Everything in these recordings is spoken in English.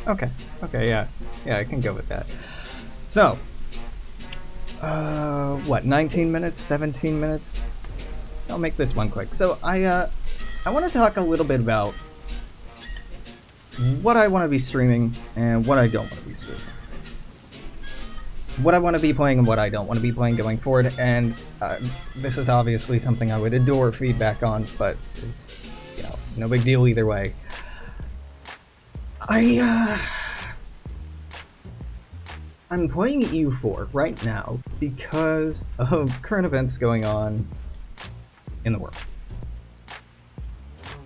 Okay. Okay. Yeah. Yeah. I can go with that. So, what? 19 minutes? 17 minutes? I'll make this one quick. So I want to talk a little bit about what I want to be streaming and what I don't want to be streaming. What I want to be playing and what I don't want to be playing going forward. And this is obviously something I would adore feedback on, but it's, no big deal either way. I'm playing EU4 right now because of current events going on in the world.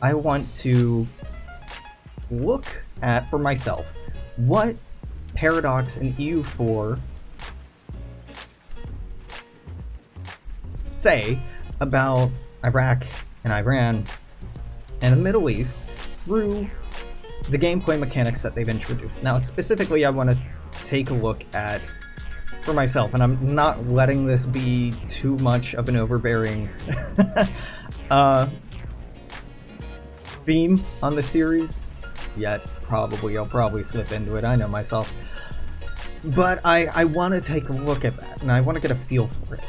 I want to look at, for myself, what Paradox and EU4 say about Iraq and Iran and the Middle East through the gameplay mechanics that they've introduced. Now, specifically, I want to take a look at, for myself, and I'm not letting this be too much of an overbearing theme on the series, yet I'll probably slip into it, I know myself. But I want to take a look at that, and I want to get a feel for it.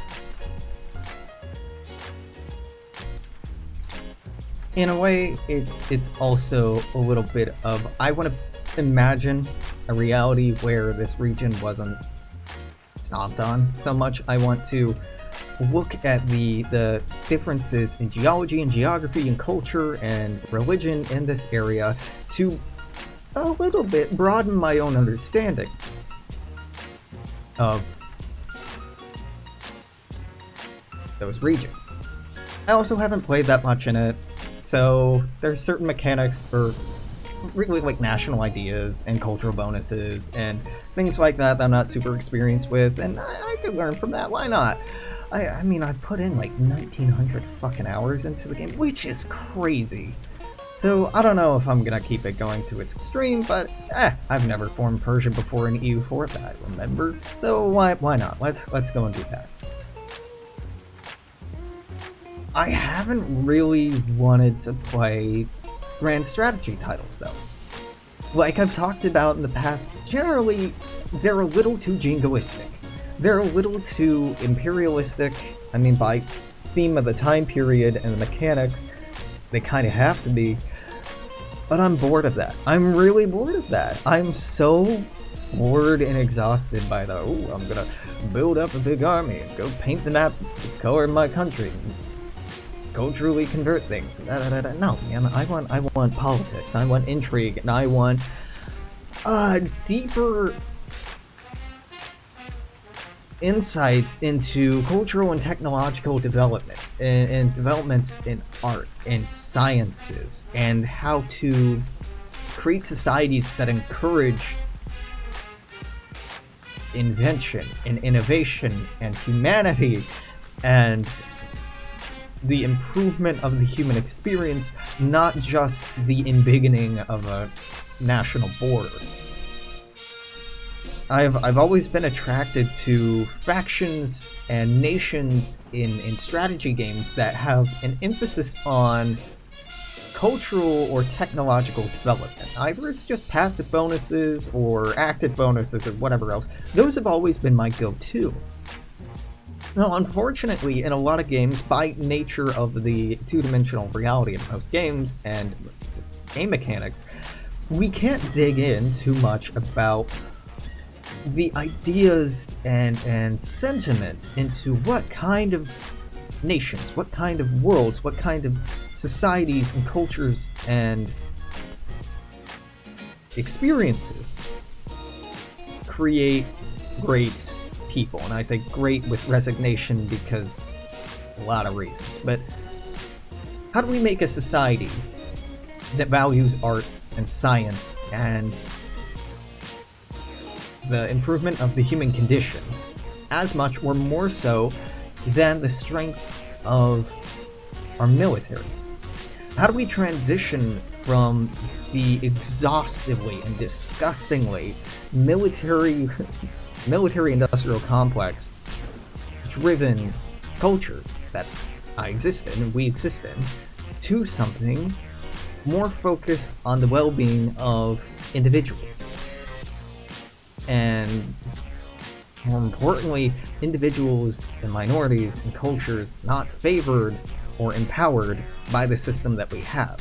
In a way, it's also a little bit of, I want to imagine a reality where this region wasn't stomped on so much. I want to look at the differences in geology and geography and culture and religion in this area to a little bit broaden my own understanding of those regions. I also haven't played that much in it, so there's certain mechanics or really like national ideas and cultural bonuses and things like that I'm not super experienced with, and I could learn from that. Why not? I mean, I put in like 1,900 fucking hours into the game, which is crazy. So I don't know if I'm gonna keep it going to its extreme, but I've never formed Persia before in EU4 that I remember, so why not? Let's go and do that. I haven't really wanted to play grand strategy titles though. Like I've talked about in the past, generally they're a little too jingoistic. They're a little too imperialistic. I mean, by theme of the time period and the mechanics, they kind of have to be. But I'm bored of that. I'm really bored of that. I'm so bored and exhausted by the, I'm gonna build up a big army and go paint the map the color of my country and culturally convert things. No, man, I want politics. I want intrigue, and I want deeper insights into cultural and technological development and developments in art and sciences and how to create societies that encourage invention and innovation and humanity and the improvement of the human experience, not just the embiggening of a national border. I've always been attracted to factions and nations in strategy games that have an emphasis on cultural or technological development. Either it's just passive bonuses or active bonuses or whatever else. Those have always been my go-to. Now, unfortunately, in a lot of games, by nature of the two-dimensional reality of most games and just game mechanics, we can't dig in too much about the ideas and sentiment into what kind of nations, what kind of worlds, what kind of societies and cultures and experiences create great people. And I say great with resignation because a lot of reasons. But how do we make a society that values art and science and the improvement of the human condition as much or more so than the strength of our military? How do we transition from the exhaustively and disgustingly military industrial complex driven culture that I exist in and we exist in to something more focused on the well-being of individuals and more importantly, individuals and minorities and cultures not favored or empowered by the system that we have.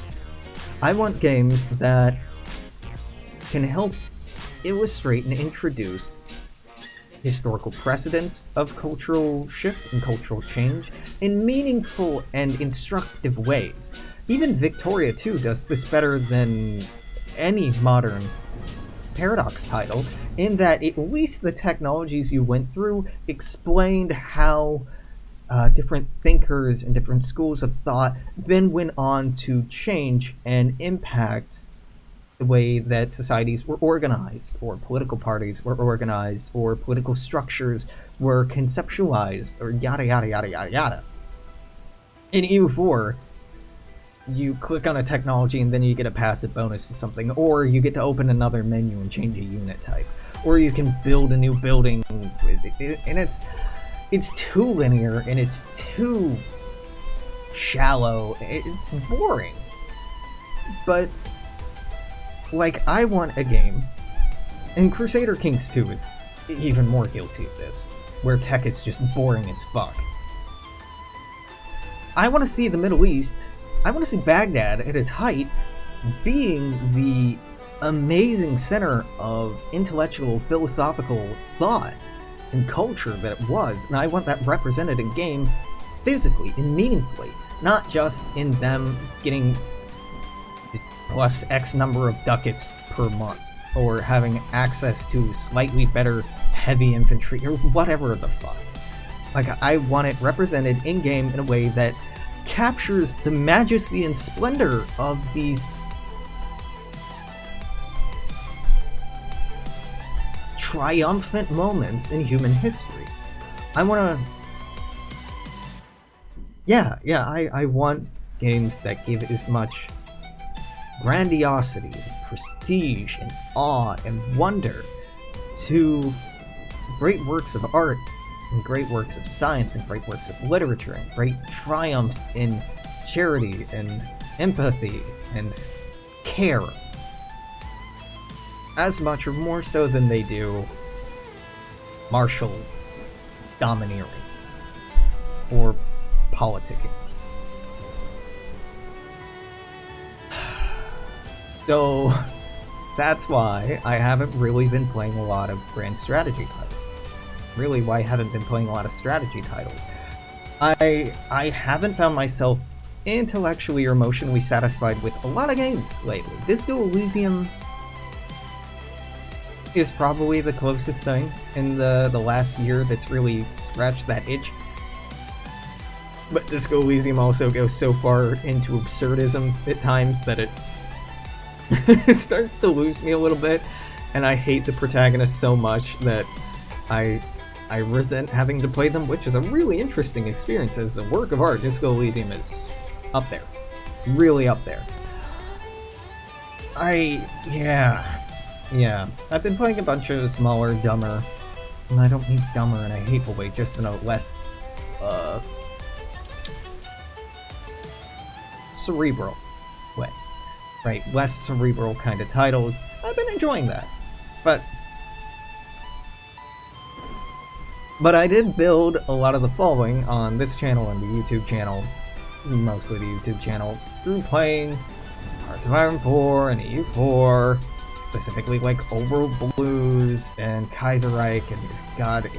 I want games that can help illustrate and introduce historical precedents of cultural shift and cultural change in meaningful and instructive ways. Even Victoria 2 does this better than any modern Paradox title, in that at least the technologies you went through explained how different thinkers and different schools of thought then went on to change and impact the way that societies were organized, or political parties were organized, or political structures were conceptualized, or yada yada yada yada yada. In EU4, you click on a technology and then you get a passive bonus to something, or you get to open another menu and change a unit type, or you can build a new building with it, and it's too linear and it's too shallow. It's boring. But like, I want a game, and Crusader Kings 2 is even more guilty of this, where tech is just boring as fuck. I want to see the Middle East, I want to see Baghdad at its height being the amazing center of intellectual, philosophical thought and culture that it was, and I want that represented in game physically and meaningfully, not just in them getting plus X number of ducats per month, or having access to slightly better heavy infantry, or whatever the fuck. Like, I want it represented in-game in a way that captures the majesty and splendor of these triumphant moments in human history. I want to... I want games that give as much grandiosity, prestige, and awe and wonder to great works of art, and great works of science, and great works of literature, and great triumphs in charity and empathy and care, as much or more so than they do martial domineering or politicking. So that's why I haven't really been playing a lot of grand strategy titles. Really, why I haven't been playing a lot of strategy titles. I haven't found myself intellectually or emotionally satisfied with a lot of games lately. Disco Elysium is probably the closest thing in the last year that's really scratched that itch. But Disco Elysium also goes so far into absurdism at times that it starts to lose me a little bit, and I hate the protagonist so much that I resent having to play them, which is a really interesting experience. As a work of art, Disco Elysium is up there. Really up there. Yeah. I've been playing a bunch of smaller, dumber, and I don't mean dumber in a hateful way, just in a less, cerebral way. Right, less cerebral kind of titles. I've been enjoying that. But I did build a lot of the following on this channel and the YouTube channel, mostly the YouTube channel, through playing Hearts of Iron 4 and EU4, specifically like Overworld Blues and Kaiserreich, and god,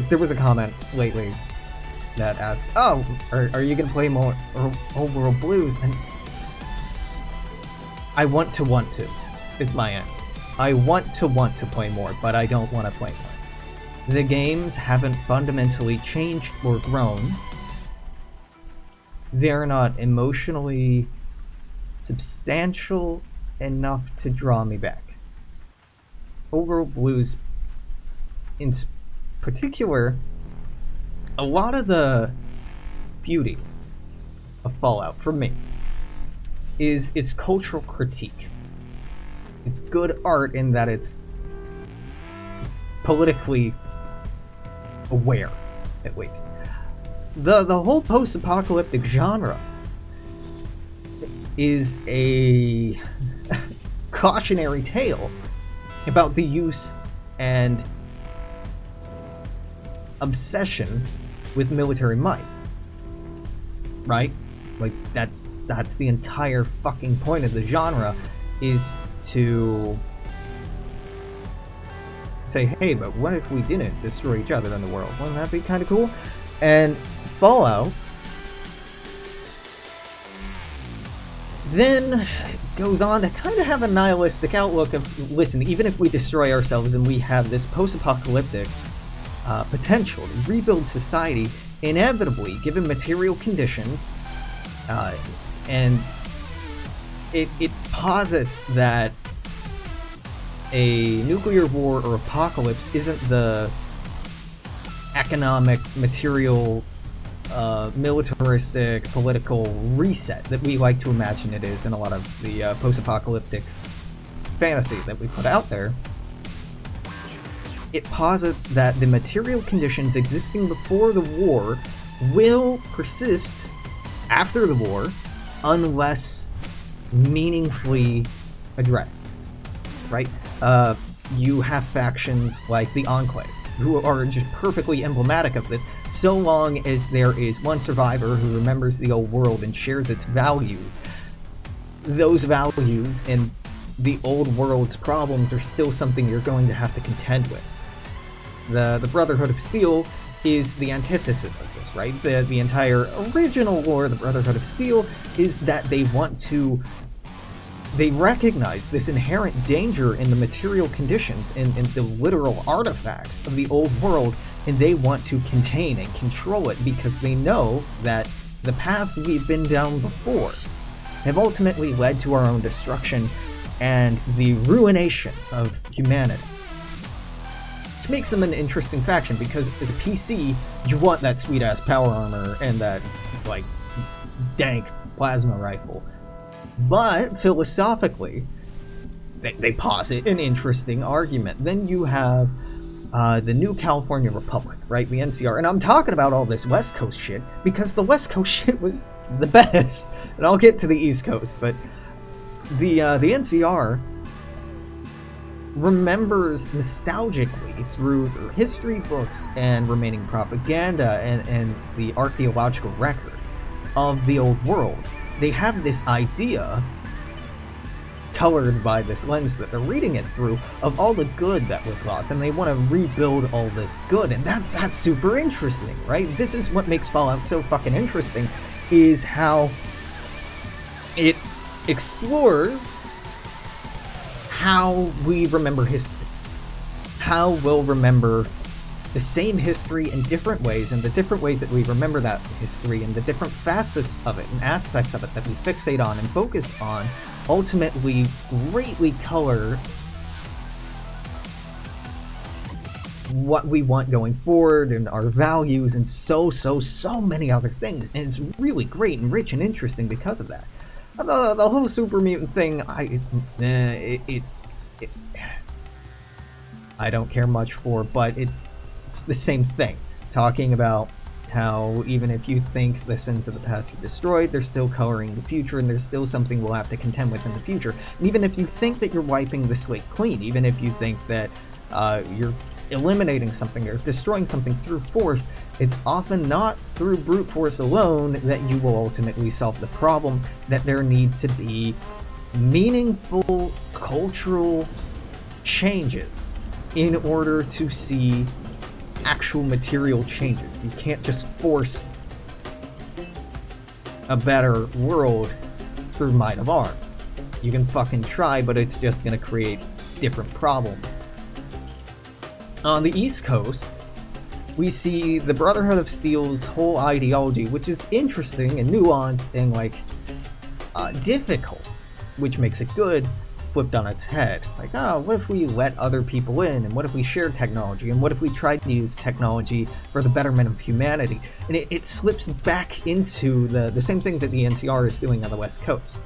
there was a comment lately that asked, oh, are you gonna play more Overworld Blues? And I want to, is my answer. I want to play more, but I don't want to play more. The games haven't fundamentally changed or grown. They're not emotionally substantial enough to draw me back. Overworld Blues, in particular, a lot of the beauty of Fallout, for me, is its cultural critique. It's good art in that it's politically aware, at least. The whole post-apocalyptic genre is a cautionary tale about the use and obsession with military might, right? Like, that's the entire fucking point of the genre, is to say, hey, but what if we didn't destroy each other in the world? Wouldn't that be kind of cool? And Fallout then goes on to kind of have a nihilistic outlook of, listen, even if we destroy ourselves and we have this post-apocalyptic potential to rebuild society, inevitably, given material conditions, and it posits that a nuclear war or apocalypse isn't the economic, material, militaristic, political reset that we like to imagine it is in a lot of the post-apocalyptic fantasy that we put out there. It posits that the material conditions existing before the war will persist after the war unless meaningfully addressed, right? You have factions like the Enclave, who are just perfectly emblematic of this, so long as there is one survivor who remembers the old world and shares its values. Those values and the old world's problems are still something you're going to have to contend with. The Brotherhood of Steel is the antithesis of this, right? The entire original lore of the Brotherhood of Steel is that they recognize this inherent danger in the material conditions and the literal artifacts of the old world, and they want to contain and control it because they know that the paths we've been down before have ultimately led to our own destruction and the ruination of humanity. Which makes them an interesting faction, because as a PC, you want that sweet-ass power armor and that, like, dank plasma rifle. But philosophically, they posit an interesting argument. Then you have the New California Republic, right? The NCR. And I'm talking about all this West Coast shit because the West Coast shit was the best. And I'll get to the East Coast, but the NCR remembers nostalgically through history books and remaining propaganda and the archaeological record of the old world. They have this idea, colored by this lens that they're reading it through, of all the good that was lost, and they want to rebuild all this good, and that's super interesting, right? This is what makes Fallout so fucking interesting, is how it explores how we remember history, how we'll remember the same history in different ways, and the different ways that we remember that history, and the different facets of it and aspects of it that we fixate on and focus on, ultimately greatly color what we want going forward and our values and so many other things. And it's really great and rich and interesting because of that. The whole super mutant thing, I don't care much for, but it's the same thing. Talking about how even if you think the sins of the past are destroyed, they're still coloring the future, and there's still something we'll have to contend with in the future. And even if you think that you're wiping the slate clean, even if you think that you're eliminating something or destroying something through force, it's often not through brute force alone that you will ultimately solve the problem, that there need to be meaningful cultural changes in order to see actual material changes. You can't just force a better world through might of arms. You can fucking try, but it's just gonna create different problems. On the East Coast, we see the Brotherhood of Steel's whole ideology, which is interesting and nuanced and difficult, which makes it good, flipped on its head. Like, what if we let other people in, and what if we share technology, and what if we tried to use technology for the betterment of humanity? And it slips back into the same thing that the NCR is doing on the West Coast,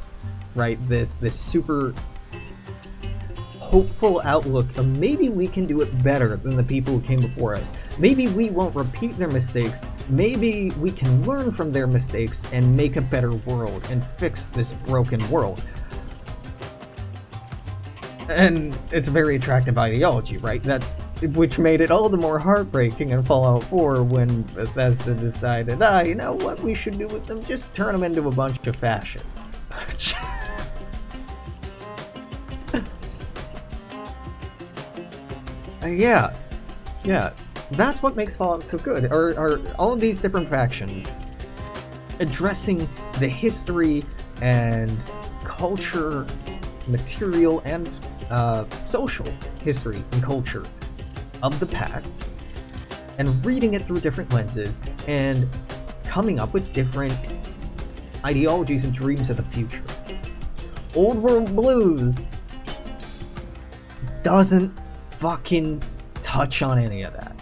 right? This super hopeful outlook of maybe we can do it better than the people who came before us. Maybe we won't repeat their mistakes. Maybe we can learn from their mistakes and make a better world and fix this broken world. And it's a very attractive ideology, right? Which made it all the more heartbreaking in Fallout 4 when Bethesda decided, you know what we should do with them? Just turn them into a bunch of fascists. Yeah. That's what makes Fallout so good, are all of these different factions addressing the history and culture, material, and social history and culture of the past, and reading it through different lenses, and coming up with different ideologies and dreams of the future. Old World Blues doesn't fucking touch on any of that.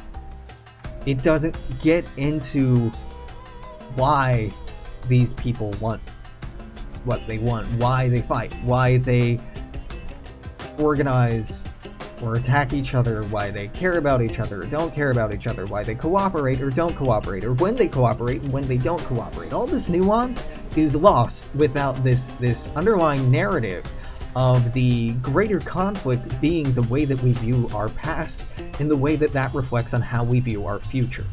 It doesn't get into why these people want what they want, why they fight, why they organize or attack each other, why they care about each other or don't care about each other, why they cooperate or don't cooperate, or when they cooperate and when they don't cooperate. All this nuance is lost without this underlying narrative of the greater conflict being the way that we view our past and the way that that reflects on how we view our future.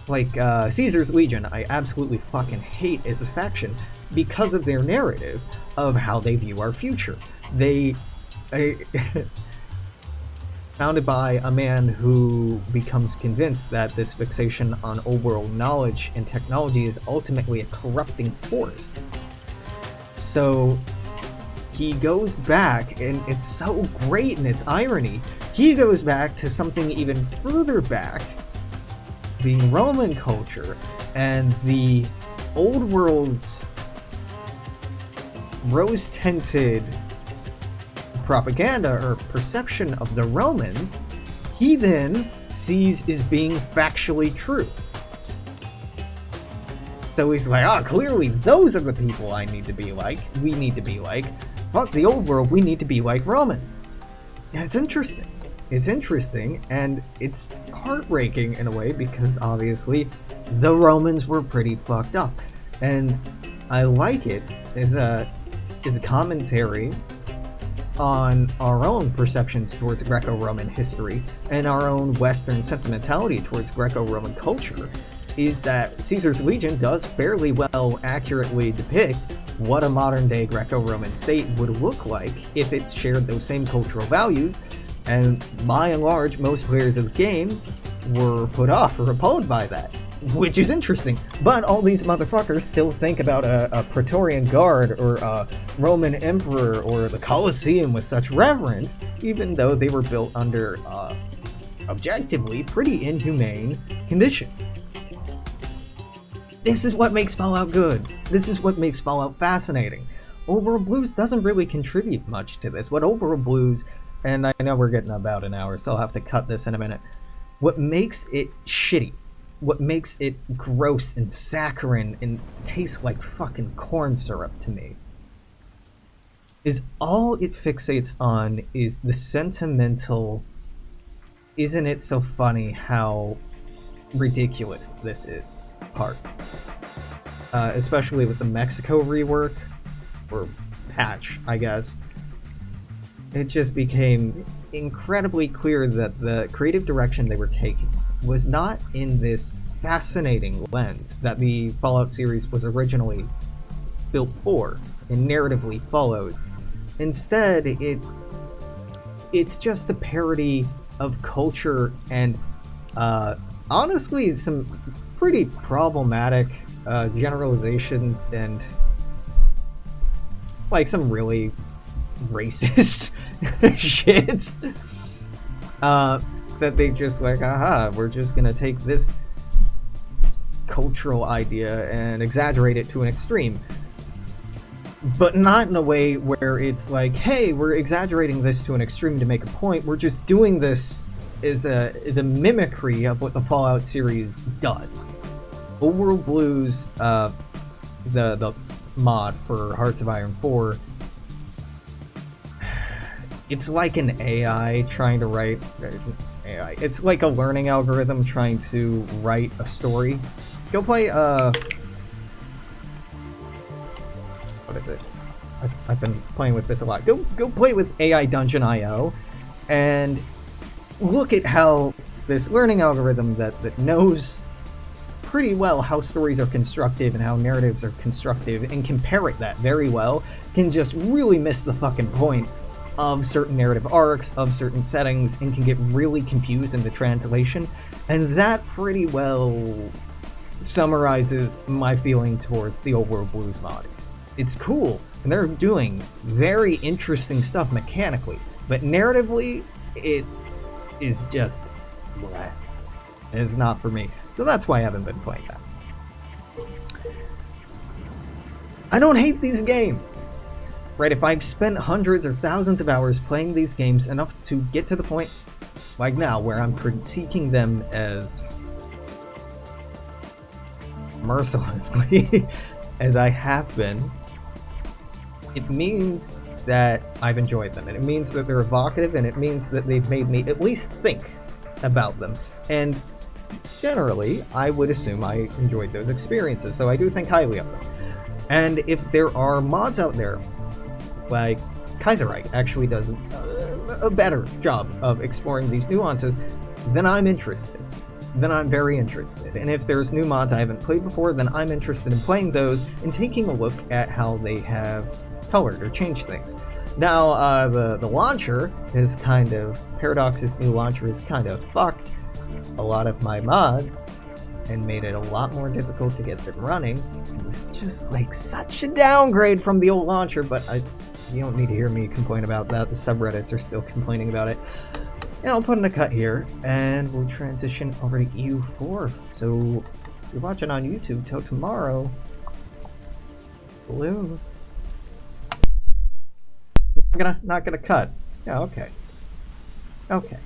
Like, Caesar's Legion, I absolutely fucking hate as a faction because of their narrative of how they view our future. Founded by a man who becomes convinced that this fixation on old world knowledge and technology is ultimately a corrupting force. So he goes back, and it's so great in its irony, he goes back to something even further back, being Roman culture, and the old world's rose-tinted propaganda or perception of the Romans, he then sees as being factually true. So he's like, clearly those are the people I need to be like, we need to be like. Fuck the old world, we need to be like Romans. Yeah, it's interesting. It's interesting, and it's heartbreaking in a way, because obviously the Romans were pretty fucked up. And I like it as a commentary on our own perceptions towards Greco-Roman history and our own Western sentimentality towards Greco-Roman culture, is that Caesar's Legion does fairly well accurately depict what a modern-day Greco-Roman state would look like if it shared those same cultural values, and by and large, most players of the game were put off or repelled by that, which is interesting. But all these motherfuckers still think about a Praetorian Guard or a Roman Emperor or the Colosseum with such reverence, even though they were built under, objectively, pretty inhumane conditions. This is what makes Fallout good. This is what makes Fallout fascinating. Old World Blues doesn't really contribute much to this. What Old World Blues, and I know we're getting about an hour, so I'll have to cut this in a minute. What makes it shitty, what makes it gross and saccharine and taste like fucking corn syrup to me, is all it fixates on is the sentimental, isn't it so funny how ridiculous this is part. Especially with the Mexico rework, or patch, I guess. It just became incredibly clear that the creative direction they were taking was not in this fascinating lens that the Fallout series was originally built for and narratively follows. Instead, it's just a parody of culture and honestly some pretty problematic generalizations and like some really racist shit that they just like, we're just gonna take this cultural idea and exaggerate it to an extreme, but not in a way where it's like, hey, we're exaggerating this to an extreme to make a point. We're just doing this as a mimicry of what the Fallout series does. Old World Blues, the mod for Hearts of Iron 4, it's like an AI trying to write AI. It's like a learning algorithm trying to write a story. Go play what is it? I been playing with this a lot. Go play with AI Dungeon IO, and look at how this learning algorithm that knows pretty well how stories are constructed and how narratives are constructed, and can parrot that very well, can just really miss the fucking point of certain narrative arcs, of certain settings, and can get really confused in the translation. And that pretty well summarizes my feeling towards the Old World Blues mod. It's cool, and they're doing very interesting stuff mechanically, but narratively, it is just bleh. It's not for me. So that's why I haven't been playing that. I don't hate these games. Right, if I've spent hundreds or thousands of hours playing these games enough to get to the point, like now, where I'm critiquing them as mercilessly as I have been, it means that I've enjoyed them, and it means that they're evocative, and it means that they've made me at least think about them. And generally, I would assume I enjoyed those experiences, so I do think highly of them. And if there are mods out there, like Kaiserreich actually does a better job of exploring these nuances, then I'm interested. Then I'm very interested. And if there's new mods I haven't played before, then I'm interested in playing those and taking a look at how they have colored or changed things. Now, the launcher is kind of... Paradox's new launcher is kind of fucked a lot of my mods and made it a lot more difficult to get them running. It's just like such a downgrade from the old launcher, but you don't need to hear me complain about that. The subreddits are still complaining about it. And I'll put in a cut here, and we'll transition over to EU4. So, if you're watching on YouTube, till tomorrow. Balloon. Not gonna cut. Yeah, okay. Okay.